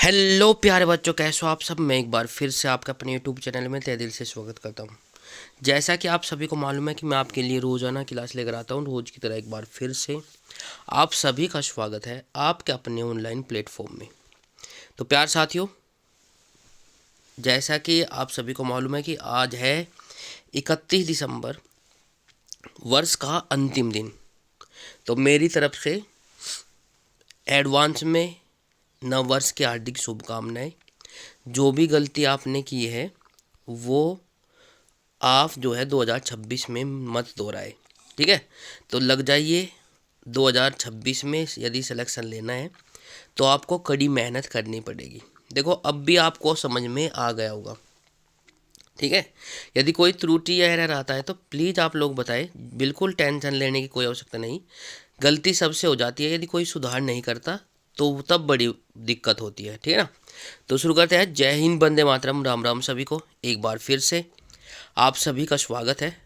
Hello प्यारे बच्चों, कैसे हो आप सब। मैं एक बार फिर से आपका अपने यूट्यूब चैनल में तहे दिल से स्वागत करता हूं। जैसा कि आप सभी को मालूम है कि मैं आपके लिए रोज़ाना क्लास लेकर आता हूं, रोज़ की तरह एक बार फिर से आप सभी का स्वागत है आपके अपने ऑनलाइन प्लेटफॉर्म में। तो प्यार साथियों, जैसा कि आप सभी को मालूम है कि आज है 31 दिसंबर, वर्ष का अंतिम दिन। तो मेरी तरफ से एडवांस में नव वर्ष की हार्दिक शुभकामनाएं। जो भी गलती आपने की है वो आप जो है 2026 में मत दोहराए, ठीक है। तो लग जाइए 2026 में, यदि सिलेक्शन लेना है तो आपको कड़ी मेहनत करनी पड़ेगी। देखो, अब भी आपको समझ में आ गया होगा, ठीक है। यदि कोई त्रुटि या एरर आता है तो प्लीज़ आप लोग बताएं, बिल्कुल टेंशन लेने की कोई आवश्यकता नहीं। गलती सबसे हो जाती है, यदि कोई सुधार नहीं करता तो तब बड़ी दिक्कत होती है, ठीक है ना। तो शुरू करते हैं। जय हिंद, वंदे मातरम, राम राम सभी को। एक बार फिर से आप सभी का स्वागत है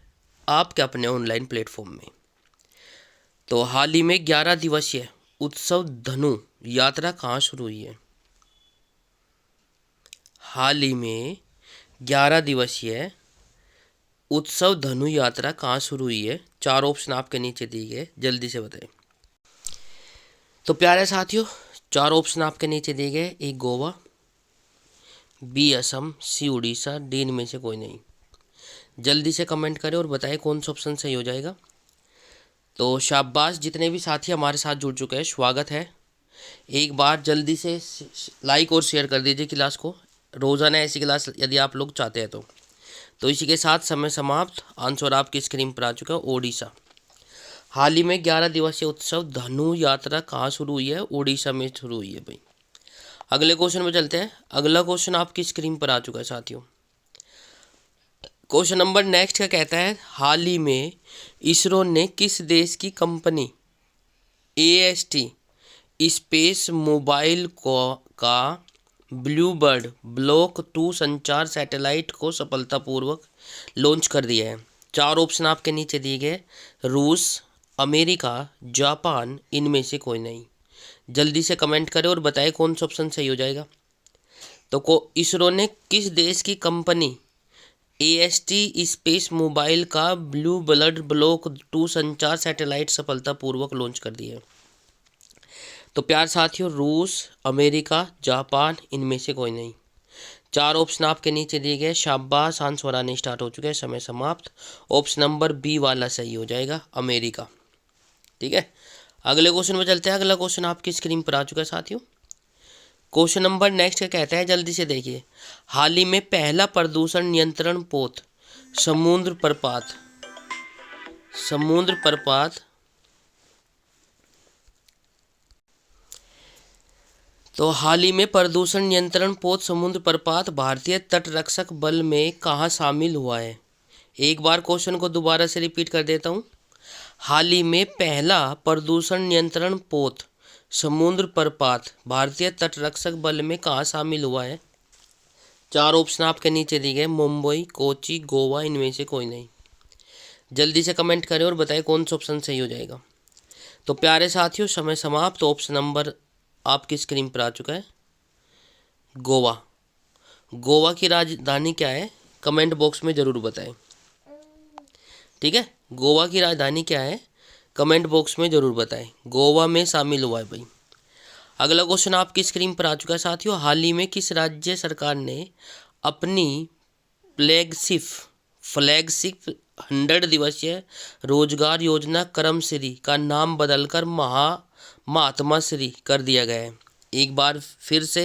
आपके अपने ऑनलाइन प्लेटफॉर्म में। तो हाल ही में 11 दिवसीय उत्सव धनु यात्रा कहाँ शुरू हुई है? हाल ही में 11 दिवसीय उत्सव धनु यात्रा कहाँ शुरू हुई है? चार ऑप्शन आपके नीचे दिए गए, जल्दी से बताएं। तो प्यारे साथियों, चार ऑप्शन आपके नीचे दिए गए। ए गोवा, बी असम, सी उड़ीसा, डी इनमें से कोई नहीं। जल्दी से कमेंट करें और बताएं कौन सा ऑप्शन सही हो जाएगा। तो शाबाश, जितने भी साथी हमारे साथ जुड़ चुके हैं, स्वागत है। एक बार जल्दी से लाइक और शेयर कर दीजिए क्लास को। रोज़ाना ऐसी क्लास यदि आप लोग चाहते हैं तो इसी के साथ समय समाप्त। आंसर आपकी स्क्रीन पर आ चुका है, ओडिशा। हाल ही में 11 दिवसीय उत्सव धनु यात्रा कहाँ शुरू हुई है? ओडिशा में शुरू हुई है भाई। अगले क्वेश्चन में चलते हैं। अगला क्वेश्चन आपकी स्क्रीन पर आ चुका है साथियों। क्वेश्चन नंबर नेक्स्ट का कहता है, हाल ही में इसरो ने किस देश की कंपनी AST स्पेस मोबाइल का ब्लू बर्ड ब्लॉक 2 संचार सैटेलाइट को सफलतापूर्वक लॉन्च कर दिया है? चार ऑप्शन आपके नीचे दिए गए। रूस, अमेरिका, जापान, इनमें से कोई नहीं। जल्दी से कमेंट करें और बताएं कौन सा ऑप्शन सही हो जाएगा। तो इसरो ने किस देश की कंपनी AST स्पेस मोबाइल का ब्लू बर्ड ब्लॉक 2 संचार सैटेलाइट सफलतापूर्वक लॉन्च कर दिया है? तो प्यार साथियों, रूस, अमेरिका, जापान, इनमें से कोई नहीं। चार ऑप्शन आपके नीचे दिए गए। शाबाश, आंसर आने स्टार्ट हो चुके हैं, समय समाप्त। ऑप्शन नंबर बी वाला सही हो जाएगा, अमेरिका, ठीक है। अगले क्वेश्चन में चलते हैं। अगला क्वेश्चन आपकी स्क्रीन पर आ चुका है साथियों। क्वेश्चन नंबर नेक्स्ट का कहता है, जल्दी से देखिए। हाल ही में पहला प्रदूषण नियंत्रण पोत समुद्र प्रपात तो हाल ही में प्रदूषण नियंत्रण पोत समुद्र प्रपात भारतीय तटरक्षक बल में कहाँ शामिल हुआ है? एक बार क्वेश्चन को दोबारा से रिपीट कर देता हूँ। हाल ही में पहला प्रदूषण नियंत्रण पोत समुद्र प्रपात भारतीय तटरक्षक बल में कहाँ शामिल हुआ है? चार ऑप्शन आपके नीचे दिए गए। मुंबई, कोची, गोवा, इनमें से कोई नहीं। जल्दी से कमेंट करें और बताएं कौन सा ऑप्शन सही हो जाएगा। तो प्यारे साथियों, समय समाप्त। तो ऑप्शन नंबर आपकी स्क्रीन पर आ चुका है, गोवा। गोवा की राजधानी क्या है? कमेंट बॉक्स में ज़रूर बताएं, ठीक है। गोवा की राजधानी क्या है? कमेंट बॉक्स में ज़रूर बताएं। गोवा में शामिल हुआ है भाई। अगला क्वेश्चन आपकी स्क्रीन पर आ चुका है साथियों। हाल ही में किस राज्य सरकार ने अपनी फ्लैगशिप 100 दिवसीय रोजगार योजना कर्मश्री का नाम बदलकर महात्मा श्री कर दिया गया है? एक बार फिर से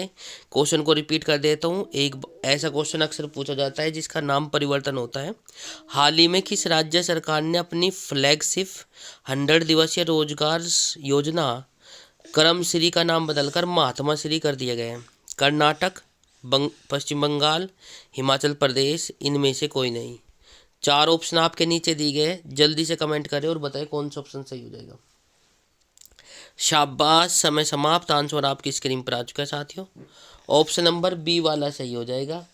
क्वेश्चन को रिपीट कर देता हूँ। एक ऐसा क्वेश्चन अक्सर पूछा जाता है जिसका नाम परिवर्तन होता है। हाल ही में किस राज्य सरकार ने अपनी फ्लैगशिप 100 दिवसीय रोजगार योजना कर्मश्री का नाम बदलकर महात्मा श्री कर दिया गया है? कर्नाटक, पश्चिम बंगाल, हिमाचल प्रदेश, इनमें से कोई नहीं। चार ऑप्शन आपके नीचे दिए गए। जल्दी से कमेंट करें और बताएं कौन सा ऑप्शन सही हो जाएगा। शाबाश, समय समाप्त। आंसर आपकी स्क्रीन पर आ चुका है साथियों। ऑप्शन नंबर बी वाला सही हो जाएगा,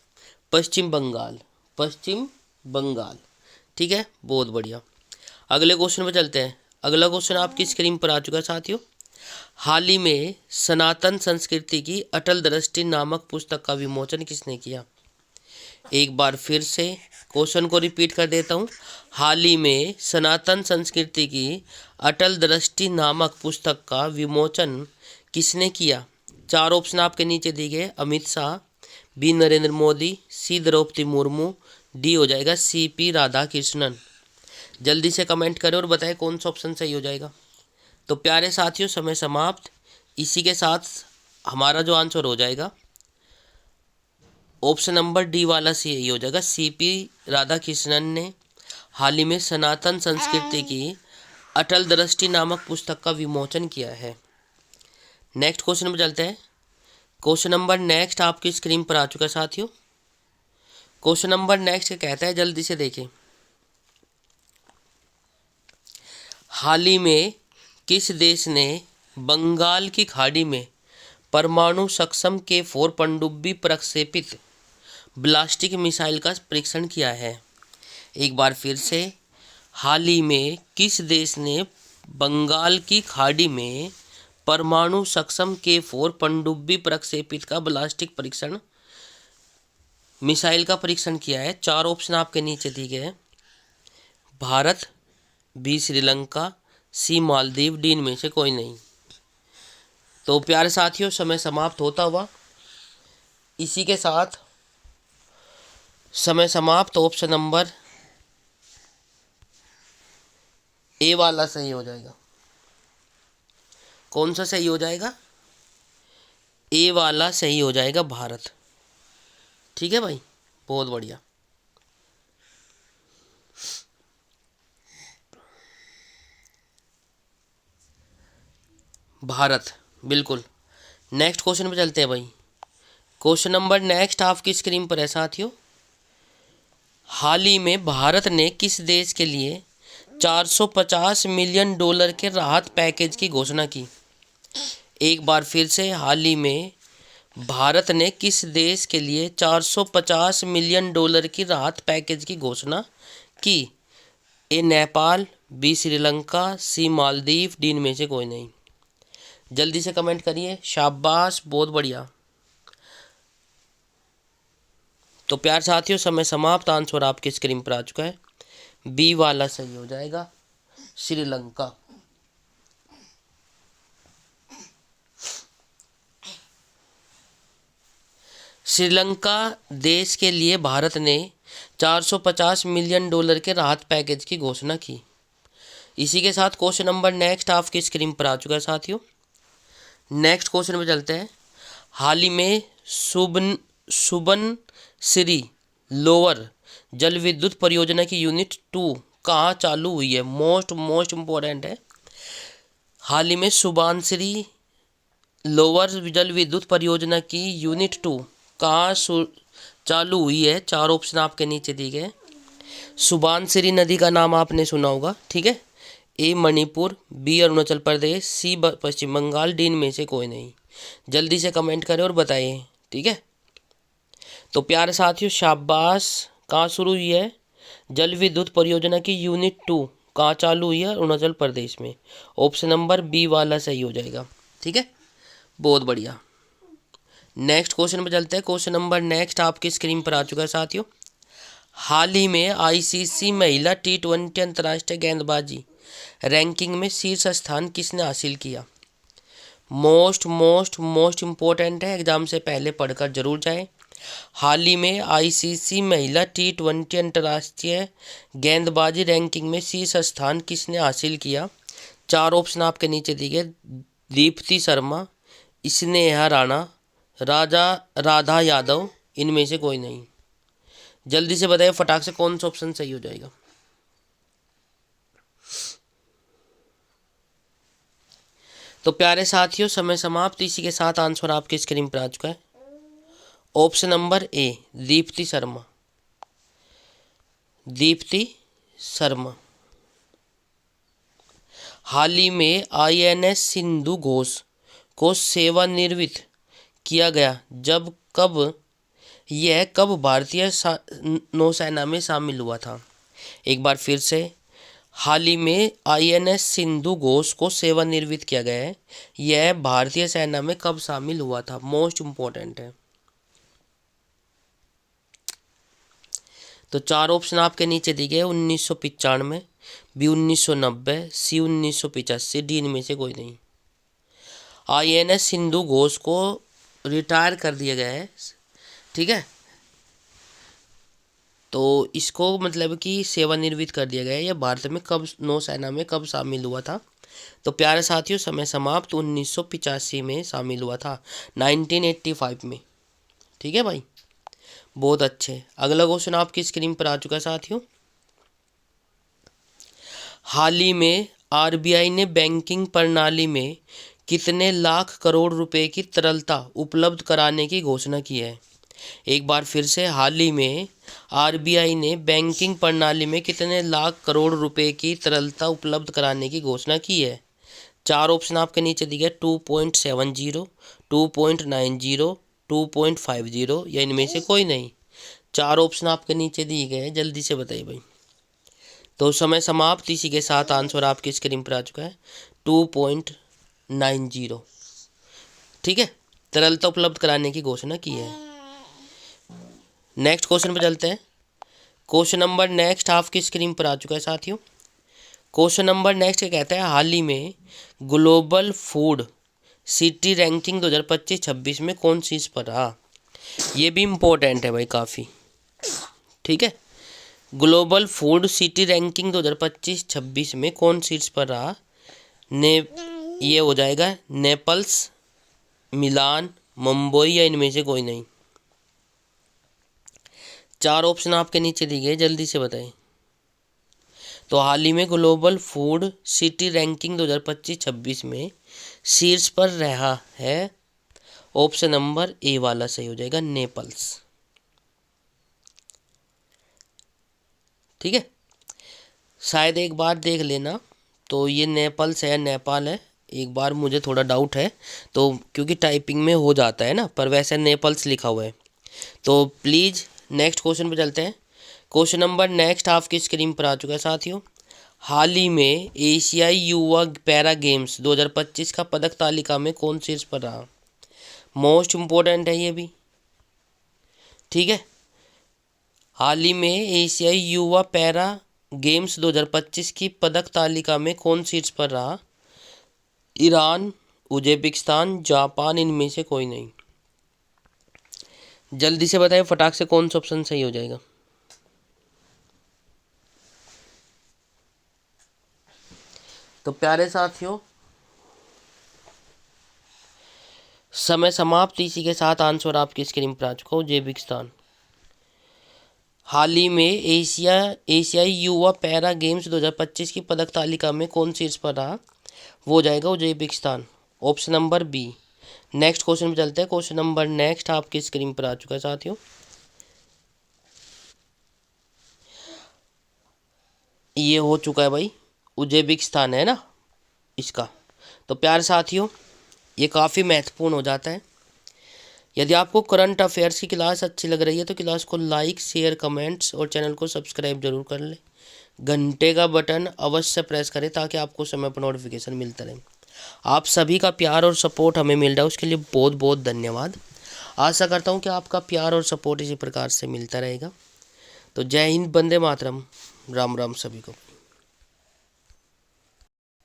पश्चिम बंगाल, ठीक है। बहुत बढ़िया। अगले क्वेश्चन पर चलते हैं। अगला क्वेश्चन आपकी स्क्रीन पर आ चुका है साथियों। हाल ही में सनातन संस्कृति की अटल दृष्टि नामक पुस्तक का विमोचन किसने किया? एक बार फिर से क्वेश्चन को रिपीट कर देता हूँ। हाल ही में सनातन संस्कृति की अटल दृष्टि नामक पुस्तक का विमोचन किसने किया? चार ऑप्शन आपके नीचे दिए गए। अमित शाह, बी नरेंद्र मोदी, सी द्रौपदी मुर्मू, डी हो जाएगा सीपी राधाकृष्णन। जल्दी से कमेंट करें और बताएं कौन सा ऑप्शन सही हो जाएगा। तो प्यारे साथियों, समय समाप्त। इसी के साथ हमारा जो आंसर हो जाएगा ऑप्शन नंबर डी वाला सही हो जाएगा। सीपी राधाकृष्णन ने हाल ही में सनातन संस्कृति की अटल दृष्टि नामक पुस्तक का विमोचन किया है। नेक्स्ट क्वेश्चन में चलते हैं। क्वेश्चन नंबर नेक्स्ट आपकी स्क्रीन पर आ चुका है साथियों। क्वेश्चन नंबर नेक्स्ट कहता है, जल्दी से देखें। हाल ही में किस देश ने बंगाल की खाड़ी में परमाणु सक्षम K4 पनडुब्बी प्रक्षेपित बैलिस्टिक मिसाइल का परीक्षण किया है? एक बार फिर से, हाल ही में किस देश ने बंगाल की खाड़ी में परमाणु सक्षम K4 पनडुब्बी प्रक्षेपित का बैलिस्टिक परीक्षण मिसाइल का परीक्षण किया है? चार ऑप्शन आपके नीचे दिए गए हैं। भारत, बी श्रीलंका, सी मालदीव, डी इनमें से कोई नहीं। तो प्यारे साथियों, समय समाप्त होता हुआ इसी के साथ समय समाप्त। ऑप्शन नंबर ए वाला सही हो जाएगा। कौन सा सही हो जाएगा? ए वाला सही हो जाएगा, भारत। ठीक है भाई, बहुत बढ़िया। भारत, बिल्कुल। नेक्स्ट क्वेश्चन पे चलते हैं भाई। क्वेश्चन नंबर नेक्स्ट आपकी स्क्रीन पर है साथियों। हाल ही में भारत ने किस देश के लिए 450 मिलियन डॉलर के राहत पैकेज की घोषणा की? एक बार फिर से, हाल ही में भारत ने किस देश के लिए 450 मिलियन डॉलर की राहत पैकेज की घोषणा की? ए नेपाल, बी श्रीलंका, सी मालदीव, डी इनमें से कोई नहीं। जल्दी से कमेंट करिए। शाबाश, बहुत बढ़िया। तो प्यार साथियों, समय समाप्त। आंसर आपकी स्क्रीन पर आ चुका है। बी वाला सही हो जाएगा, श्रीलंका। श्रीलंका देश के लिए भारत ने 450 मिलियन डॉलर के राहत पैकेज की घोषणा की। इसी के साथ क्वेश्चन नंबर नेक्स्ट आपकी स्क्रीन पर आ चुका है साथियों। नेक्स्ट क्वेश्चन में चलते हैं। हाल ही में सुबनसिरी लोअर जल विद्युत परियोजना की यूनिट 2 कहाँ चालू हुई है? मोस्ट इम्पोर्टेंट है। हाल ही में सुबनसिरी लोअर जल विद्युत परियोजना की यूनिट 2 कहाँ चालू हुई है? चार ऑप्शन आपके नीचे दिए गए। सुबनसिरी नदी का नाम आपने सुना होगा, ठीक है। ए मणिपुर, बी अरुणाचल प्रदेश, सी पश्चिम बंगाल, डी इनमें से कोई नहीं। जल्दी से कमेंट करें और बताइए, ठीक है। तो प्यारे साथियों, शाबाश। कहाँ शुरू हुई है जल विद्युत परियोजना की यूनिट 2? कहाँ चालू हुई है? अरुणाचल प्रदेश में। ऑप्शन नंबर बी वाला सही हो जाएगा, ठीक है, बहुत बढ़िया। नेक्स्ट क्वेश्चन पर चलते हैं। क्वेश्चन नंबर नेक्स्ट आपकी स्क्रीन पर आ चुका है साथियों। हाल ही में आईसीसी महिला T20 अंतर्राष्ट्रीय गेंदबाजी रैंकिंग में शीर्ष स्थान किसने हासिल किया? मोस्ट इम्पोर्टेंट है, एग्जाम से पहले पढ़कर जरूर जाएं। हाल ही में आईसीसी महिला T20 अंतर्राष्ट्रीय गेंदबाजी रैंकिंग में शीर्ष स्थान किसने हासिल किया? चार ऑप्शन आपके नीचे दिए गए। दीप्ति शर्मा, स्नेहा राणा, राधा यादव, इनमें से कोई नहीं। जल्दी से बताइए फटाक से कौन सा ऑप्शन सही हो जाएगा। तो प्यारे साथियों, समय समाप्त। इसी के साथ आंसर आपकी स्क्रीन पर आ चुका है। Option number A, Deepti Sharma. Deepti Sharma. हाल ही में INS सिंधु घोष को सेवानिवृत्त किया गया जब कब भारतीय नौसेना में शामिल हुआ था? एक बार फिर से, हाल ही में INS सिंधु घोष को सेवानिवृत्त किया गया है। यह भारतीय सेना में कब शामिल हुआ था? मोस्ट इम्पोर्टेंट है। तो 4 ऑप्शन आपके नीचे दिए गए, 1995, B 1990, C 1985, D इनमें से कोई नहीं। INS सिंधु घोष को रिटायर कर दिया गया है, ठीक है। तो इसको मतलब कि सेवानिवृत्त कर दिया गया है। यह भारत में कब, नौसेना में कब शामिल हुआ था? तो प्यारे साथियों, समय समाप्त 1985 में शामिल हुआ था, 1985 में, ठीक है भाई, बहुत अच्छे। अगला क्वेश्चन आपकी स्क्रीन पर आ चुका है साथियों। हाल ही में RBI ने बैंकिंग प्रणाली में कितने लाख करोड़ रुपए की तरलता उपलब्ध कराने की घोषणा की है? एक बार फिर से, हाल ही में RBI ने बैंकिंग प्रणाली में कितने लाख करोड़ रुपए की तरलता उपलब्ध कराने की घोषणा की है? 4 ऑप्शन आपके नीचे दिए गए, 2.70, 2.90, 2.50 या इनमें से कोई नहीं। 4 ऑप्शन आपके नीचे दिए गए हैं, जल्दी से बताइए भाई। तो समय समाप्त। इसी के साथ आंसर आपकी स्क्रीन पर आ चुका है, 2.90, ठीक है, तरलता उपलब्ध कराने की घोषणा की है। नेक्स्ट क्वेश्चन पर चलते हैं। क्वेश्चन नंबर नेक्स्ट आपकी स्क्रीन पर आ चुका है साथियों। क्वेश्चन नंबर नेक्स्ट क्या कहता है? हाल ही में ग्लोबल फूड सिटी रैंकिंग 2025-26 में कौन शीर्ष पर रहा? ये भी इम्पोर्टेंट है भाई काफ़ी, ठीक है। ग्लोबल फूड सिटी रैंकिंग 2025-26 में कौन शीर्ष पर रहा? ये हो जाएगा नेपल्स, मिलान, मुंबई या इनमें से कोई नहीं। 4 ऑप्शन आपके नीचे दिए गए, जल्दी से बताएं। तो हाल ही में ग्लोबल फूड सिटी रैंकिंग 2025-26 में शीर्ष पर रहा है, ऑप्शन नंबर ए वाला सही हो जाएगा, नेपल्स, ठीक है। शायद एक बार देख लेना, तो ये नेपल्स है, नेपाल है, एक बार मुझे थोड़ा डाउट है, तो क्योंकि टाइपिंग में हो जाता है ना, पर वैसे नेपल्स लिखा हुआ है। तो प्लीज़ नेक्स्ट क्वेश्चन पे चलते हैं। क्वेश्चन नंबर नेक्स्ट आपकी स्क्रीन पर आ चुका है साथियों। हाल ही में एशियाई युवा पैरा गेम्स 2025 का पदक तालिका में कौन शीर्ष पर रहा? मोस्ट इम्पोर्टेंट है ये भी, ठीक है। हाल ही में एशियाई युवा पैरा गेम्स 2025 की पदक तालिका में कौन शीर्ष पर रहा? ईरान, उज्बेकिस्तान, जापान, इनमें से कोई नहीं। जल्दी से बताएं फटाक से, कौन सा ऑप्शन सही हो जाएगा? तो प्यारे साथियों, समय समाप्त। इसी के साथ आंसर आपकी स्क्रीन पर आ चुका हो, उज्बेकिस्तान। हाल ही में एशियाई युवा पैरा गेम्स 2025 की पदक तालिका में कौन शीर्ष पर रहा? वो हो जाएगा Uzbekistan, option number B. Next question पे चलते हैं। क्वेश्चन नंबर नेक्स्ट आपकी स्क्रीन पर आ चुका है साथियों। ये हो चुका है भाई, उज्बेकिस्तान है ना इसका। तो प्यारे साथियों, ये काफ़ी महत्वपूर्ण हो जाता है। यदि आपको करंट अफेयर्स की क्लास अच्छी लग रही है तो क्लास को लाइक, शेयर, कमेंट्स और चैनल को सब्सक्राइब जरूर कर लें। घंटे का बटन अवश्य प्रेस करें ताकि आपको समय पर नोटिफिकेशन मिलता रहे। आप सभी का प्यार और सपोर्ट हमें मिल रहा है, उसके लिए बहुत बहुत धन्यवाद। आशा करता हूँ कि आपका प्यार और सपोर्ट इसी प्रकार से मिलता रहेगा। तो जय हिंद, वंदे मातरम, राम राम सभी को।